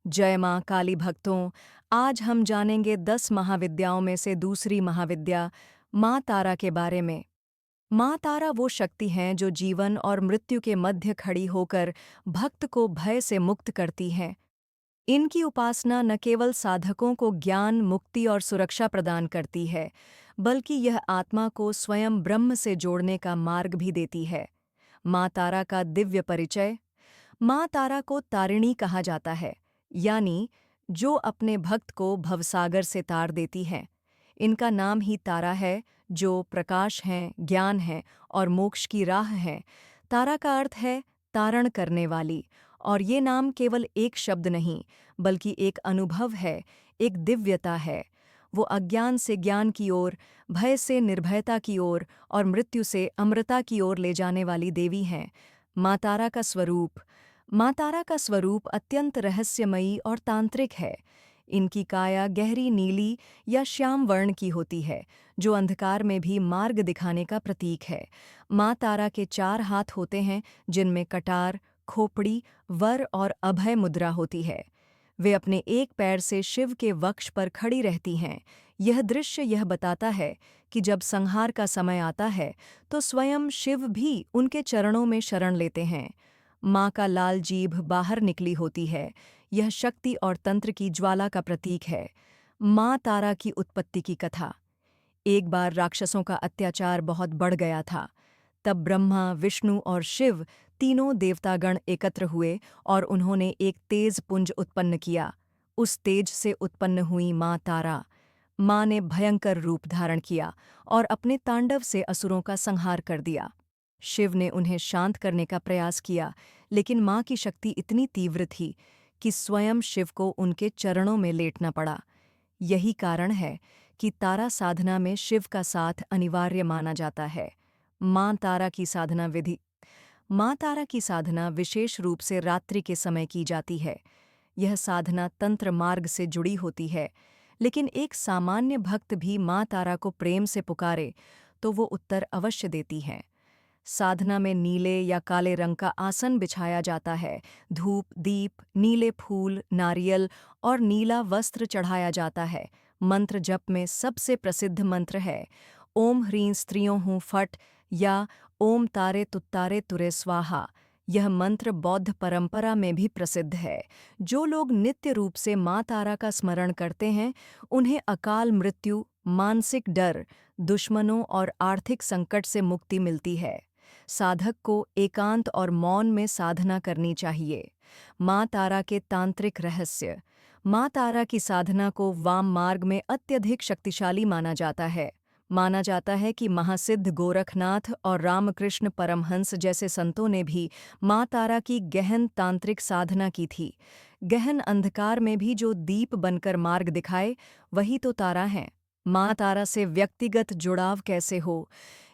जय माँ काली भक्तों। आज हम जानेंगे 10 महाविद्याओं में से दूसरी महाविद्या माँ तारा के बारे में। माँ तारा वो शक्ति हैं जो जीवन और मृत्यु के मध्य खड़ी होकर भक्त को भय से मुक्त करती हैं। इनकी उपासना न केवल साधकों को ज्ञान, मुक्ति और सुरक्षा प्रदान करती है, बल्कि यह आत्मा को स्वयं ब्रह्म से जोड़ने का मार्ग भी देती है। माँ तारा का दिव्य परिचय। माँ तारा को तारिणी कहा जाता है, यानी जो अपने भक्त को भवसागर से तार देती हैं। इनका नाम ही तारा है, जो प्रकाश हैं, ज्ञान है और मोक्ष की राह है। तारा का अर्थ है तारण करने वाली, और ये नाम केवल एक शब्द नहीं, बल्कि एक अनुभव है, एक दिव्यता है। वो अज्ञान से ज्ञान की ओर, भय से निर्भयता की ओर और मृत्यु से अमरता की ओर ले जाने वाली देवी हैं। माँ तारा का स्वरूप। माँ तारा का स्वरूप अत्यंत रहस्यमयी और तांत्रिक है। इनकी काया गहरी नीली या श्याम वर्ण की होती है, जो अंधकार में भी मार्ग दिखाने का प्रतीक है। माँ तारा के 4 हाथ होते हैं, जिनमें कटार, खोपड़ी, वर और अभय मुद्रा होती है। वे अपने एक पैर से शिव के वक्ष पर खड़ी रहती हैं। यह दृश्य यह बताता है कि जब संहार का समय आता है, तो स्वयं शिव भी उनके चरणों में शरण लेते हैं। माँ का लाल जीभ बाहर निकली होती है। यह शक्ति और तंत्र की ज्वाला का प्रतीक है। माँ तारा की उत्पत्ति की कथा। एक बार राक्षसों का अत्याचार बहुत बढ़ गया था। तब ब्रह्मा, विष्णु और शिव तीनों देवतागण एकत्र हुए और उन्होंने एक तेज पुंज उत्पन्न किया। उस तेज से उत्पन्न हुई माँ तारा। माँ ने भयंकर रूप धारण किया और अपने तांडव से असुरों का संहार कर दिया। शिव ने उन्हें शांत करने का प्रयास किया, लेकिन माँ की शक्ति इतनी तीव्र थी कि स्वयं शिव को उनके चरणों में लेटना पड़ा। यही कारण है कि तारा साधना में शिव का साथ अनिवार्य माना जाता है। माँ तारा की साधना विधि। माँ तारा की साधना विशेष रूप से रात्रि के समय की जाती है। यह साधना तंत्र मार्ग से जुड़ी होती है, लेकिन एक सामान्य भक्त भी माँ तारा को प्रेम से पुकारे तो वो उत्तर अवश्य देती हैं। साधना में नीले या काले रंग का आसन बिछाया जाता है। धूप, दीप, नीले फूल, नारियल और नीला वस्त्र चढ़ाया जाता है। मंत्र जप में सबसे प्रसिद्ध मंत्र है ओम ह्रीं स्त्रियों हूँ फट या ओम तारे तुत्तारे तुरे स्वाहा। यह मंत्र बौद्ध परंपरा में भी प्रसिद्ध है। जो लोग नित्य रूप से माँ तारा का स्मरण करते हैं, उन्हें अकाल मृत्यु, मानसिक डर, दुश्मनों और आर्थिक संकट से मुक्ति मिलती है। साधक को एकांत और मौन में साधना करनी चाहिए। माँ तारा के तांत्रिक रहस्य। माँ तारा की साधना को वाम मार्ग में अत्यधिक शक्तिशाली माना जाता है। माना जाता है कि महासिद्ध गोरखनाथ और रामकृष्ण परमहंस जैसे संतों ने भी माँ तारा की गहन तांत्रिक साधना की थी। गहन अंधकार में भी जो दीप बनकर मार्ग दिखाए, वही तो तारा है। माँ तारा से व्यक्तिगत जुड़ाव कैसे हो?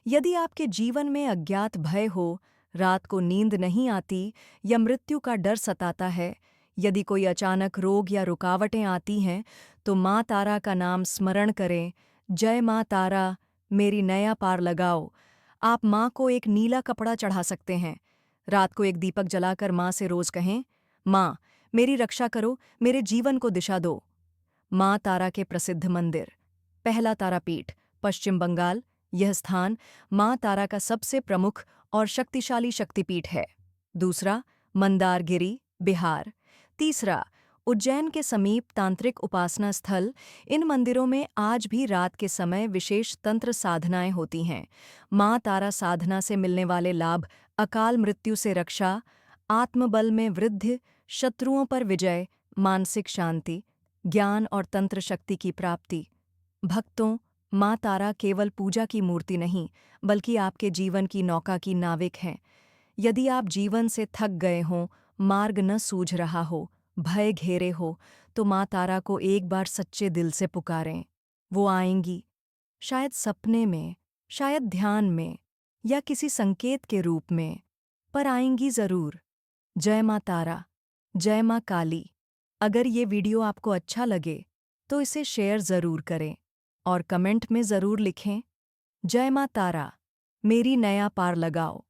यदि आपके जीवन में अज्ञात भय हो, रात को नींद नहीं आती या मृत्यु का डर सताता है, यदि कोई अचानक रोग या रुकावटें आती हैं, तो माँ तारा का नाम स्मरण करें। जय माँ तारा, मेरी नया पार लगाओ। आप माँ को एक नीला कपड़ा चढ़ा सकते हैं। रात को एक दीपक जलाकर माँ से रोज कहें, माँ, मेरी रक्षा करो, मेरे जीवन को दिशा दो। माँ तारा के प्रसिद्ध मंदिर। पहला तारापीठ, पश्चिम बंगाल। यह स्थान माँ तारा का सबसे प्रमुख और शक्तिशाली शक्तिपीठ है। दूसरा, मंदारगिरी, बिहार। तीसरा, उज्जैन के समीप तांत्रिक उपासना स्थल। इन मंदिरों में आज भी रात के समय विशेष तंत्र साधनाएं होती हैं। माँ तारा साधना से मिलने वाले लाभ: अकाल मृत्यु से रक्षा, आत्मबल में वृद्धि, शत्रुओं पर विजय, मानसिक शांति, ज्ञान और तंत्र शक्ति की प्राप्ति। भक्तों, माँ तारा केवल पूजा की मूर्ति नहीं, बल्कि आपके जीवन की नौका की नाविक हैं। यदि आप जीवन से थक गए हों, मार्ग न सूझ रहा हो, भय घेरे हो, तो माँ तारा को एक बार सच्चे दिल से पुकारें। वो आएंगी, शायद सपने में, शायद ध्यान में, या किसी संकेत के रूप में, पर आएंगी जरूर। जय माँ तारा, जय माँ काली। अगर ये वीडियो आपको अच्छा लगे, तो इसे शेयर ज़रूर करें और कमेंट में ज़रूर लिखें, जय माँ तारा, मेरी नया पार लगाओ।